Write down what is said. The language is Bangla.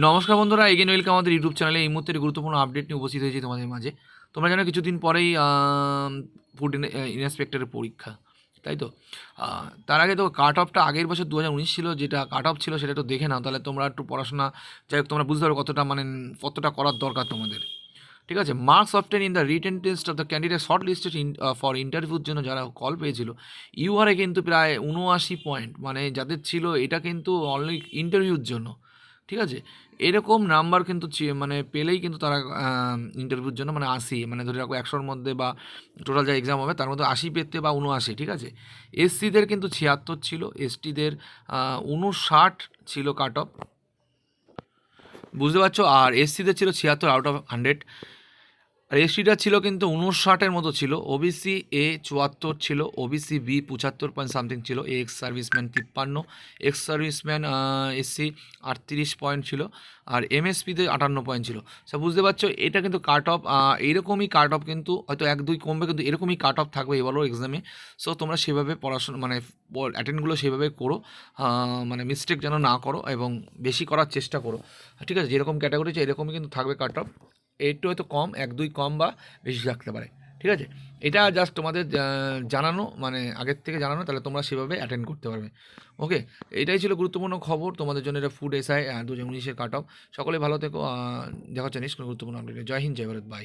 নমস্কার বন্ধুরা, এগেন ওয়েলকাম আমাদের ইউটিউব চ্যানেলে। এই মুহূর্তে গুরুত্বপূর্ণ আপডেট নিয়ে উপস্থিত হয়েছি তোমাদের মাঝে। তোমরা জানো কিছুদিন পরেই ফুড ইন্সপেক্টরের পরীক্ষা, তাই তো? তার আগে তো কাট অফটা আগের বছর 2019 ছিল, যেটা কাট অফ ছিল সেটা একটু দেখে নাও, তাহলে তোমরা একটু পড়াশোনা, যাই হোক তোমরা বুঝতে পারো কতটা কতটা করার দরকার তোমাদের। ঠিক আছে, marks often in the written test of the candidate short listed for ইন্টারভিউর জন্য যারা কল পেয়েছিল, ইউআরএ কিন্তু প্রায় 79 পয়েন্ট, মানে যাদের ছিল এটা কিন্তু অনলি ইন্টারভিউর জন্য। ঠিক আছে, এরকম নাম্বার কিন্তু পেলেই কিন্তু তারা ইন্টারভিউর জন্য 80, ধরে রাখো 100-র মধ্যে বা টোটাল যা এক্সাম হবে তার মধ্যে 80 পেতে বা 79। ঠিক আছে, এসসিদের কিন্তু 76 ছিল, এসটিদের 59 ছিল কাট অফ, বুঝতে পারছো? আর এসসিদের ছিল 76 আউট অফ 100। আর এসটিটা ছিল কিন্তু 59-এর মতো ছিল। ওবিসি এ 74 ছিল, ওবিসি বি 75 পয়েন্ট সামথিং ছিল, এ ex serviceman 53, ex serviceman SC 38 point ছিল, আর এমএসপিতে 58 পয়েন্ট ছিল। সব বুঝতে পারছো, এটা কিন্তু কাট অফ, এইরকমই কাট অফ, কিন্তু হয়তো 1-2 কমবে, কিন্তু এরকমই কাট অফ থাকবে এবারও এক্সামে। সো তোমরা সেভাবে পড়াশোনা অ্যাটেন্ডগুলো সেভাবে করো, মিস্টেক যেন না করো এবং বেশি করার চেষ্টা করো। ঠিক আছে, যেরকম ক্যাটাগরি এরকমই কিন্তু থাকবে কাট অফ, একটু হয়তো কম, 1-2 কম বা বেশি থাকতে পারে। ঠিক আছে, এটা জাস্ট তোমাদের জানানো, আগের থেকে জানানো, তাহলে তোমরা সেভাবে অ্যাটেন্ড করতে পারবে। ওকে, এটাই ছিল গুরুত্বপূর্ণ খবর তোমাদের জন্য। এটা ফুড এসআই 2019-এর কাট অফ। সকলে ভালো থেকো, দেখা হচ্ছে নেক্সট কোনো গুরুত্বপূর্ণ আপডেটে। জয় হিন্দ, জয় ভারত, বাই।